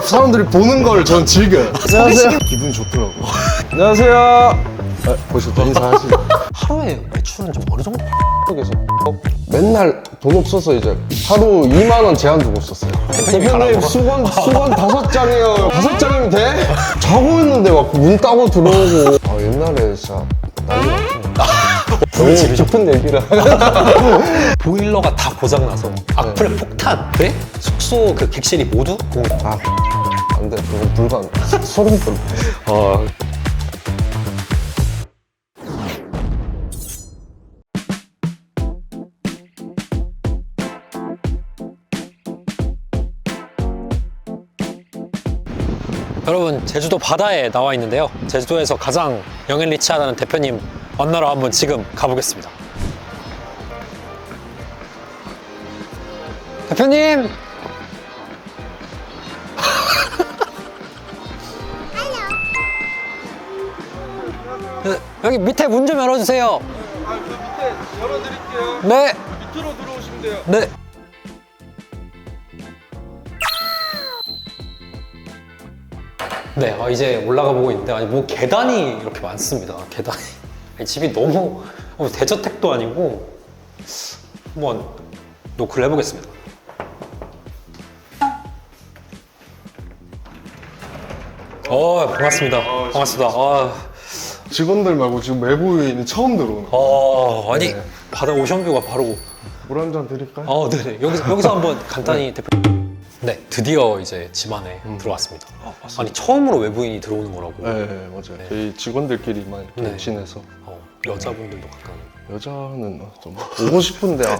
사람들이 보는 걸 전 즐겨요. 안녕하세요. 기분이 좋더라고. 안녕하세요. 보셨다 인사하시. 하루에 매출은 좀 어느 정도? 쪽에서 맨날 돈 없어서 이제 하루 2만 원 제한 두고 있었어요. 대표님 수건 5장이요. 5장이면 돼? 자고 있는데 막 문 따고 들어오고. 아 옛날에 진짜 난리 났어. 너무 깊은 얘기를. 보일러가 다 고장나서 악플 폭탄. 네? 숙소 그 객실이 모두 공유. 아 안돼 그건 불가능. 소름 돋을 뻔. 여러분, 제주도 바다에 나와 있는데요. 제주도에서 가장 영앤 리치하다는 대표님 만나러 한번 지금 가보겠습니다. 대표님! 여기 밑에 문 좀 열어주세요. 아, 그 밑에 열어드릴게요. 네. 밑으로 들어오시면 돼요. 네. 네, 이제 올라가 보고 있는데, 아니, 뭐 계단이 이렇게 많습니다. 계단이. 아니, 집이 너무 대저택도 아니고, 한번 노크를 해보겠습니다. 반갑습니다. 반갑습니다. 직원들 말고 지금 외부인이 처음 들어오는 거. 아니, 네. 바다 오션뷰가 바로. 물 한 잔 드릴까요? 네네. 여기서 한번 간단히 대표. 네, 드디어 이제 집 안에 들어왔습니다. 아니, 처음으로 외부인이 들어오는 거라고. 네, 맞아요. 저희 직원들끼리만 이렇게 네. 친해서. 여자분들도 가끔. 여자는 좀 오고 싶은데 올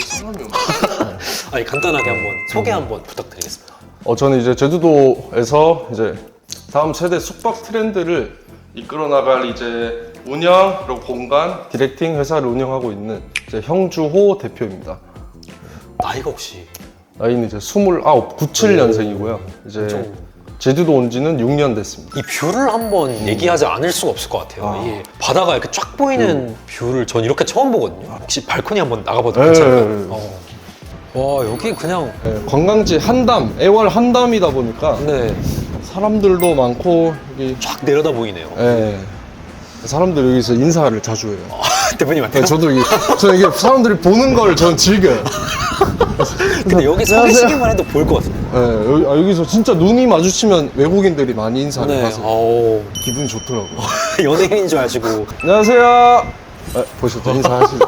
사람이 없네. 아니, 간단하게 한번 소개 한번 부탁드리겠습니다. 저는 이제 제주도에서 이제 다음 세대 숙박 트렌드를 이끌어 나갈 이제 운영 그리고 공간 디렉팅 회사를 운영하고 있는 이제 형주호 대표입니다. 나이가 혹시 나이는 이제 29, 97년생이고요. 이제 엄청- 제주도 온 지는 6년 됐습니다. 이 뷰를 한번 얘기하지 않을 수가 없을 것 같아요. 이게 바다가 이렇게 쫙 보이는 뷰를 전 이렇게 처음 보거든요. 혹시 발코니 한번 나가봐도 네, 괜찮을까요? 네, 와, 여기 그냥 관광지 한담, 애월 한담이다 보니까 네, 사람들도 많고 여기 쫙 내려다 보이네요. 사람들 여기서 인사를 자주 해요. 대표님한테요? 저는 이게 사람들이 보는 걸 전 즐겨요. 근데 여기 서 계시기만 해도 보일 것 같은데. 여기서 진짜 눈이 마주치면 외국인들이 많이 인사를 네, 하세요. 기분이 좋더라고요. 연예인인 줄 아시고. 안녕하세요. 보셨죠? 인사하시죠.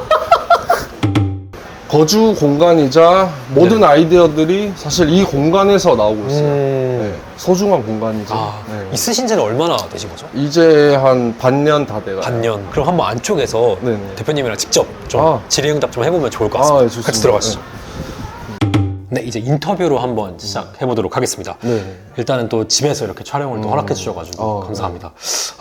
거주 공간이자 모든 아이디어들이 사실 이 공간에서 나오고 있어요. 소중한 공간이죠. 네. 있으신 지는 얼마나 되신 거죠? 이제 한 반년 다 돼가요. 반년. 그럼 한번 안쪽에서 네네. 대표님이랑 직접 좀 질의응답 좀 해보면 좋을 것 같습니다. 좋습니다. 같이 들어가시죠. 네, 이제 인터뷰로 한번 시작해보도록 하겠습니다. 네. 일단은 또 집에서 이렇게 촬영을 또 허락해 주셔가지고 감사합니다.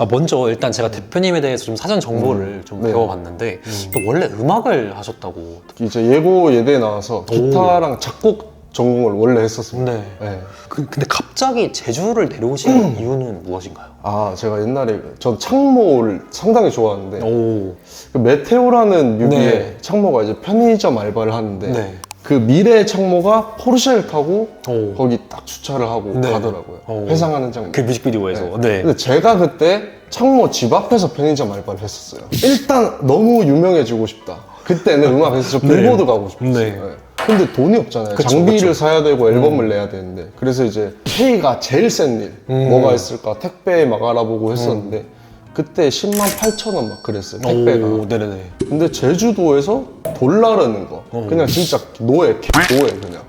먼저 일단 제가 대표님에 대해서 좀 사전 정보를 좀 네. 배워봤는데 또 원래 음악을 하셨다고. 이제 예고 예대에 나와서 기타랑 작곡 전공을 원래 했었습니다. 네. 근데 갑자기 제주를 내려오신 이유는 무엇인가요? 제가 옛날에 전 창모를 상당히 좋아하는데 오. 그 메테오라는 뮤비에 네. 창모가 이제 편의점 알바를 하는데 네. 그 미래의 창모가 포르쉐를 타고 오. 거기 딱 주차를 하고 네. 가더라고요. 오. 회상하는 장면. 그 뮤직비디오에서. 네. 근데 제가 그때 창모 집 앞에서 편의점 알바를 했었어요. 일단 너무 유명해지고 싶다. 그때는 음악에서 저 빌보드 가고 싶었어요. 네. 근데 돈이 없잖아요. 그쵸, 장비를 그쵸. 사야 되고 앨범을 내야 되는데 그래서 이제 K가 제일 센 일 뭐가 있을까 택배 막 알아보고 했었는데 그때 10만 8천 원 막 그랬어요. 택배가. 오, 네네네. 근데 제주도에서 돌 나르는 거 그냥 진짜 노예 그냥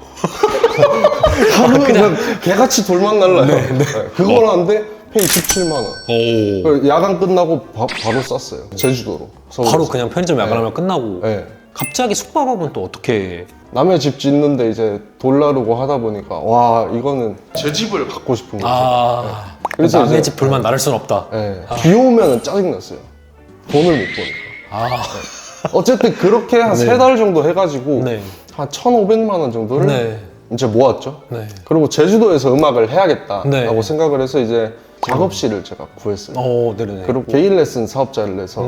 하루에 그냥 개같이 돌만 날라요. 네, 그걸 하는데 페이 17만 원. 오. 야간 끝나고 바로 쌌어요. 제주도로. 서울에서. 바로 그냥 편의점 야간하면 끝나고. 네. 갑자기 숙박업은 또 어떻게? 남의 집 짓는데 이제 돌 나르고 하다 보니까 와 이거는 제 집을 갖고 싶은 거죠. 그래서 남의 이제- 집 불만 나를 순 없다. 비 오면은 짜증났어요. 돈을 못 버니까. 어쨌든 그렇게 한 3달 정도 해가지고 네. 한 1,500만 원 정도를 네. 이제 모았죠. 네. 그리고 제주도에서 음악을 해야겠다라고 네. 생각을 해서 이제 작업실을 제가 구했어요. 네네네. 그리고 개인 레슨 사업자를 내서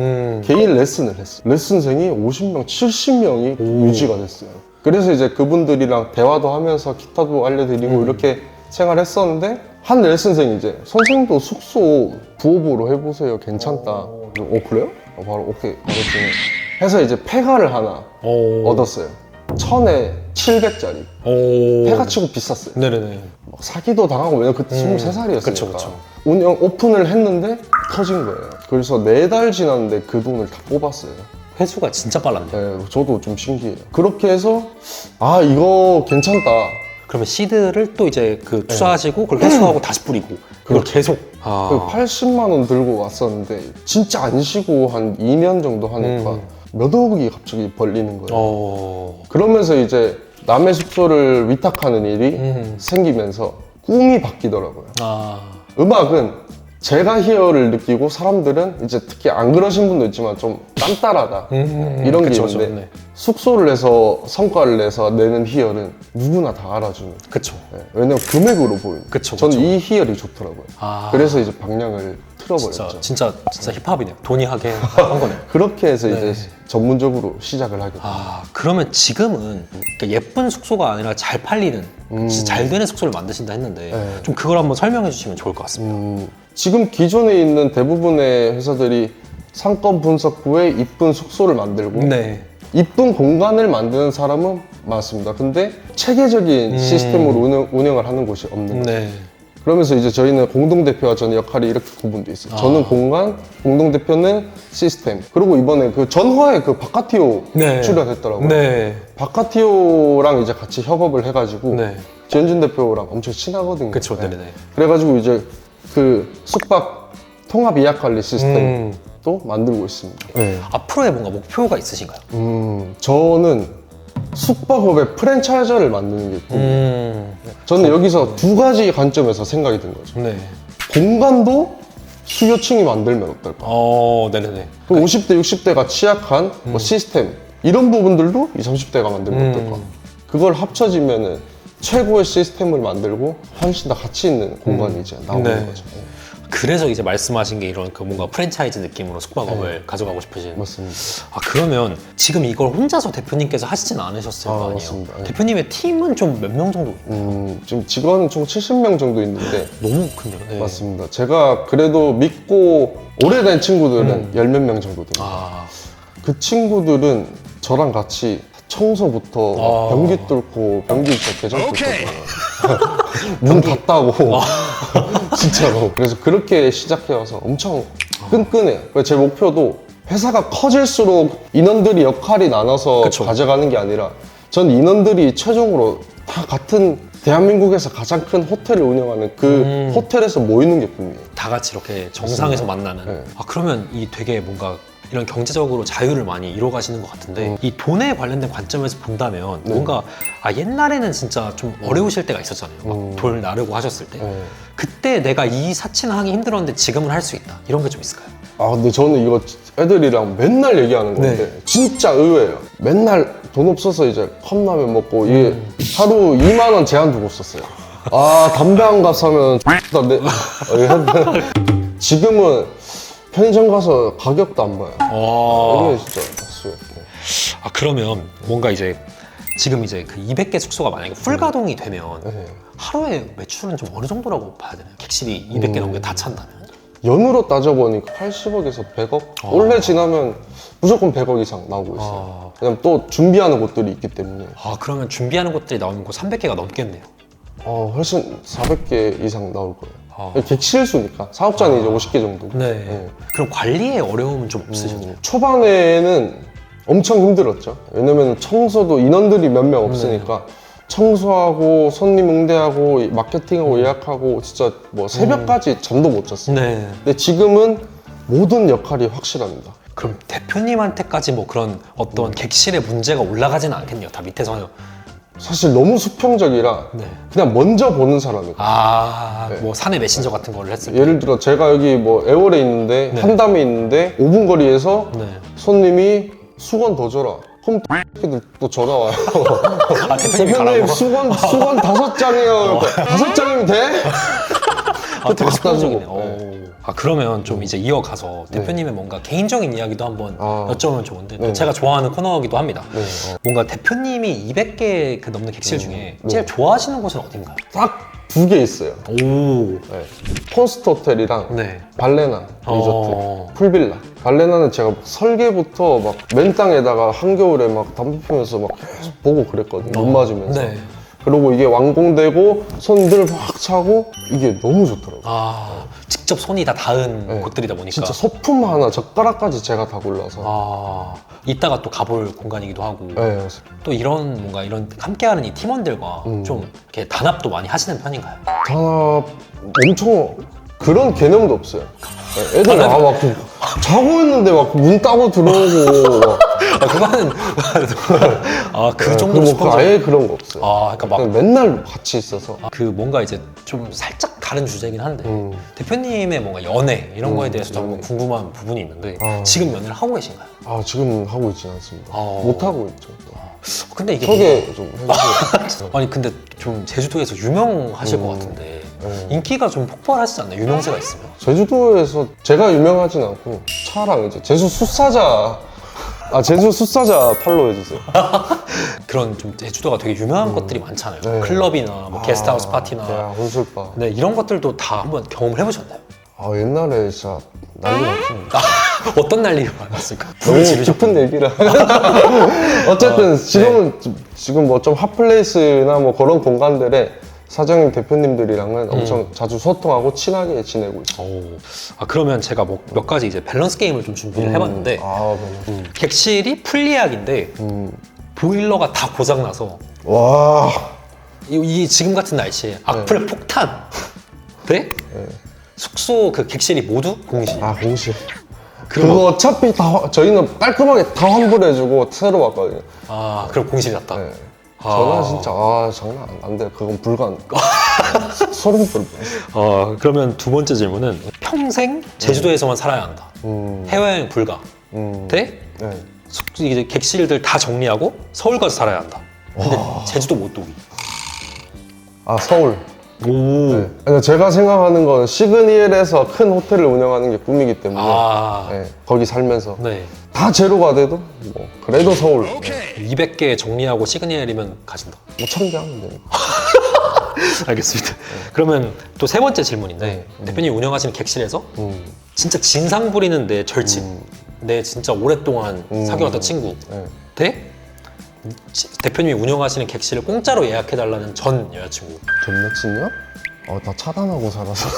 개인 레슨을 했어요. 레슨생이 50명, 70명이 유지가 됐어요. 그래서 이제 그분들이랑 대화도 하면서 기타도 알려드리고 이렇게 생활했었는데 한 레슨생이 이제 선생님도 숙소 부업으로 해보세요. 괜찮다. 그래요? 바로 오케이. 바로 진행. 해서 이제 폐가를 하나 얻었어요. 1000에 700짜리. 폐가 치고 비쌌어요. 네네네. 막 사기도 당하고 왜냐면 그때 23살이었으니까. 그쵸. 운영 오픈을 했는데 터진 거예요. 그래서 4달 지났는데 그 돈을 다 뽑았어요. 회수가 진짜 빨랐네. 네, 저도 좀 신기해요. 그렇게 해서 아 이거 괜찮다. 그러면 시드를 또 이제 그 투자하시고 그걸 회수하고 다시 뿌리고 그걸 계속. 그 80만 원 들고 왔었는데 진짜 안 쉬고 한 2년 정도 하니까 몇 억이 갑자기 벌리는 거예요. 그러면서 이제 남의 숙소를 위탁하는 일이 생기면서 꿈이 바뀌더라고요. 음악은 제가 희열을 느끼고 사람들은 이제 특히 안 그러신 분도 있지만 좀 딴따라다 이런 게 그쵸, 있는데 네. 숙소를 내서 성과를 내서 내는 희열은 누구나 다 알아주는. 그쵸. 네, 왜냐면 금액으로 보이는. 그쵸, 저는 그쵸. 이 희열이 좋더라고요. 그래서 이제 방향을 틀어버렸죠. 진짜 힙합이네요. 돈이 하게 한 거네요. 그렇게 해서 이제 전문적으로 시작을 하게 됐어요. 그러면 지금은 그러니까 예쁜 숙소가 아니라 잘 팔리는 진짜 잘 되는 숙소를 만드신다 했는데 네. 좀 그걸 한번 설명해 주시면 좋을 것 같습니다. 지금 기존에 있는 대부분의 회사들이 상권 분석 후에 이쁜 숙소를 만들고 네. 이쁜 공간을 만드는 사람은 많습니다. 근데 체계적인 시스템으로 운영을 하는 곳이 없는 거예요. 네. 그러면서 이제 저희는 공동대표와 저는 역할이 이렇게 구분돼 있어요. 저는 공간, 공동대표는 시스템. 그리고 이번에 그 전화에 그 바카티오 네. 출연했더라고요. 네. 바카티오랑 이제 같이 협업을 해가지고 네. 지현준 대표랑 엄청 친하거든요. 그쵸. 네. 네네. 그래가지고 이제 그 숙박 통합 예약 관리 시스템도 만들고 있습니다. 네. 앞으로의 뭔가 목표가 있으신가요? 저는 숙박업의 프랜차이저를 만드는 게 있고 저는 여기서 두 가지 관점에서 생각이 든 거죠. 네. 공간도 수요층이 만들면 어떨까? 네네네. 그 50대, 60대가 취약한 뭐 시스템 이런 부분들도 20, 30대가 만들면 어떨까? 그걸 합쳐지면은 최고의 시스템을 만들고 훨씬 더 가치 있는 공간이 이제 나오는 네. 거죠. 그래서 이제 말씀하신 게 이런 그 뭔가 프랜차이즈 느낌으로 숙박업을 가져가고 싶으신. 맞습니다. 그러면 지금 이걸 혼자서 대표님께서 하시진 않으셨을 거 아니에요? 맞습니다. 네. 대표님의 팀은 좀 몇 명 정도? 지금 직원은 총 70명 정도 있는데 너무 큰데요? 네. 맞습니다. 제가 그래도 믿고 오래된 친구들은 10몇 명 정도 됩니다. 그 친구들은 저랑 같이 청소부터 변기 뚫고 변기 진짜 개장 뚫고 문 닫다고 진짜로. 그래서 그렇게 시작해와서 엄청 끈끈해요. 그래서 제 목표도 회사가 커질수록 인원들이 역할이 나눠서 그쵸. 가져가는 게 아니라 전 인원들이 최종으로 다 같은 대한민국에서 가장 큰 호텔을 운영하는 그 호텔에서 모이는 게 꿈이에요. 다 같이 이렇게 정상에서 만나는. 네. 그러면 이 되게 뭔가 이런 경제적으로 자유를 많이 이뤄가시는 것 같은데 이 돈에 관련된 관점에서 본다면 뭔가 옛날에는 진짜 좀 어려우실 때가 있었잖아요. 막 돌 나르고 하셨을 때 그때 내가 이 사치는 하기 힘들었는데 지금은 할 수 있다 이런 게 좀 있을까요? 근데 저는 이거 애들이랑 맨날 얘기하는 건데 진짜 의외예요. 맨날 돈 없어서 이제 컵라면 먹고 이게 하루 2만 원 제한 두고 썼어요. 담배 한 갑 사면 지금은 편의점 가서 가격도 안 봐요. 이게 진짜 수요. 그러면 뭔가 이제 지금 이제 그 200개 숙소가 만약에 풀가동이 되면 하루에 매출은 좀 어느 정도라고 봐야 되나요? 객실이 200개 넘게 다 찬다면? 연으로 따져보니까 80억에서 100억? 올해 지나면 무조건 100억 이상 나오고 있어요. 왜냐면 또 준비하는 곳들이 있기 때문에. 그러면 준비하는 곳들이 나오면 그 300개가 넘겠네요. 훨씬 400개 이상 나올 거예요. 객실 수니까. 사업자는 이제 50개 정도. 그럼 관리에 어려움은 좀 없으셨나요? 초반에는 엄청 힘들었죠. 왜냐면 청소도 인원들이 몇 명 없으니까 청소하고 손님 응대하고 마케팅하고 예약하고 진짜 뭐 새벽까지 잠도 못 잤어요. 근데 지금은 모든 역할이 확실합니다. 그럼 대표님한테까지 뭐 그런 어떤 객실의 문제가 올라가지는 않겠네요. 다 밑에서. 사실 너무 수평적이라 그냥 먼저 보는 사람이에요. 뭐 사내 메신저 같은 거를 했을 때. 예를 들어 제가 여기 뭐 애월에 있는데 한담에 있는데 5분 거리에서 손님이 수건 더 줘라. 그럼 X들 또 전화 와요. 대표님이 대표님 가라고? 수건 5장이에요. 5장이면 돼? 되게 갖다 수평적이네요. 주고. 그러면 좀 이제 이어가서 대표님의 뭔가 개인적인 이야기도 한번 여쭤보면 좋은데 또 네. 제가 좋아하는 코너이기도 합니다. 네. 뭔가 대표님이 200개 그 넘는 객실 중에 제일 좋아하시는 곳은 어딘가요? 딱 2개 있어요. 오. 네. 콘스트 호텔이랑 네. 발레나 리조트, 어. 풀빌라. 발레나는 제가 설계부터 막 맨 땅에다가 한겨울에 막 담배 피면서 막 계속 보고 그랬거든요. 눈 맞으면서. 네. 그리고 이게 완공되고 손들 확 차고 이게 너무 좋더라고요. 아, 직접 손이 다 닿은 네. 곳들이다 보니까. 진짜 소품 하나 젓가락까지 제가 다 골라서. 아, 이따가 또 가볼 공간이기도 하고. 네. 또 이런 뭔가 이런 함께하는 이 팀원들과 좀 이렇게 단합도 많이 하시는 편인가요? 단합 엄청 그런 개념도 없어요. 네, 애들 막 자고 있는데 막 문 따고 들어오고 막 아, 그거는 그 네, 정도로 그리고 뭐 아예 그런 거 없어요. 아, 그러니까 막 그냥 맨날 같이 있어서 그 뭔가 이제 좀 살짝 다른 주제긴 한데 음. 대표님의 뭔가 연애 이런 거에 대해서 좀 한번 궁금한 부분이 있는데 지금 연애를 하고 계신가요? 아 지금 하고 있지는 않습니다. 어. 못 하고 있죠. 또. 근데 이게 소개 좀 해주세요. 아니 근데 좀 제주도에서 유명하실 것 같은데 네. 인기가 좀 폭발하시지 않나요? 유명세가 있으면? 제주도에서 제가 유명하진 않고 차랑 이제 제주 숫사자 제주 숫사자 팔로우 해주세요. 그런 좀 제주도가 되게 유명한 것들이 많잖아요. 네. 클럽이나 뭐 게스트하우스 파티나 대학 혼술바. 네, 이런 것들도 다 한번 경험을 해보셨나요? 옛날에 진짜 난리 났습니다. 어떤 난리가 많았을까? 너무 불을 지르셨 깊은 얘기라. 어쨌든 지금은 지금 뭐 좀 핫플레이스나 뭐 그런 공간들에 사장님 대표님들이랑은 엄청 자주 소통하고 친하게 지내고 있어요. 오. 그러면 제가 뭐 몇 가지 이제 밸런스 게임을 좀 준비를 해봤는데 객실이 풀예약인데 보일러가 다 고장나서 와. 이 지금 같은 날씨에 악플 폭탄 네? 숙소 그 객실이 모두 공실. 공실. 그거 어차피 저희는 깔끔하게 다 환불해주고 새로 왔거든요. 그럼 공실이 났다. 네. 전화 진짜 장난 안 돼. 그건 불가능. 소름 돋을 뻔했어. 그러면 두 번째 질문은 평생 제주도에서만 살아야 한다. 해외여행 불가. 대 네. 이제 객실들 다 정리하고 서울 가서 살아야 한다. 근데 제주도 못 오기. 서울. 오. 네. 그러니까 제가 생각하는 건 시그니엘에서 큰 호텔을 운영하는 게 꿈이기 때문에 네, 거기 살면서 네. 다 제로가 돼도 뭐 그래도 서울. 네. 200개 정리하고 시그니엘이면 가신다. 뭐 1000개 하면 되니까. 알겠습니다. 그러면 또 세 번째 질문인데 대표님 운영하시는 객실에서 진짜 진상 부리는 내 절친, 내 진짜 오랫동안 사귀어왔던 친구 네. 대 대표님이 운영하시는 객실을 공짜로 예약해달라는 전 여자친구. 전 여친이요? 다 차단하고 살아서.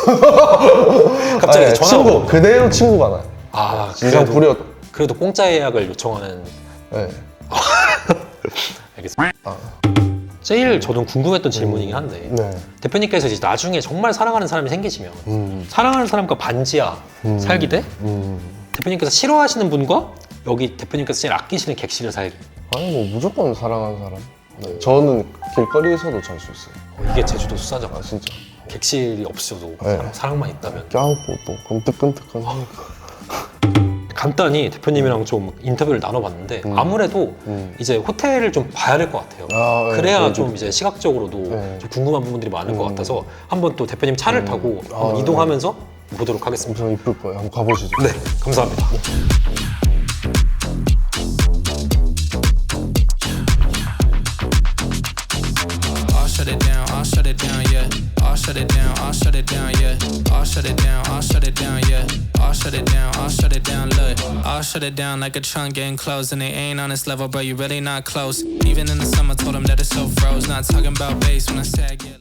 갑자기 전화가 친구 오는 그대로 친구가 나요. 진상 그래도, 부려도. 그래도 공짜 예약을 요청하는. 네. 알겠습니다. 제일 저도 궁금했던 질문이긴 한데 네. 대표님께서 이제 나중에 정말 사랑하는 사람이 생기시면 사랑하는 사람과 반지하 살기 대 대표님께서 싫어하시는 분과 여기 대표님께서 제일 아끼시는 객실을 살기. 아니 뭐 무조건 사랑하는 사람. 네. 저는 길거리에서도 잘 수 있어요. 이게 제주도 수사자가 진짜. 객실이 없어도 네. 사랑만 있다면. 껴안고 또 끔득끔득한 하니까. 간단히 대표님이랑 좀 인터뷰를 나눠봤는데 아무래도 이제 호텔을 좀 봐야 될 것 같아요. 네, 그래야 네, 좀 이제 시각적으로도 네. 좀 궁금한 부분들이 많을 것 같아서 한번 또 대표님 차를 타고 한번 이동하면서 보도록 하겠습니다. 엄청 이쁠 거예요. 한번 가보시죠. 네, 감사합니다. I'll shut it down, I'll shut it down, yeah. I'll shut it down, I'll shut it down, yeah. I'll shut it down, I'll shut it down, yeah. I'll shut it down, I'll shut it down, look. I'll shut it down like a trunk getting closed. And it ain't on this level, bro, you really not close. Even in the summer, told him that it's so froze. Not talking about bass when I said, yeah.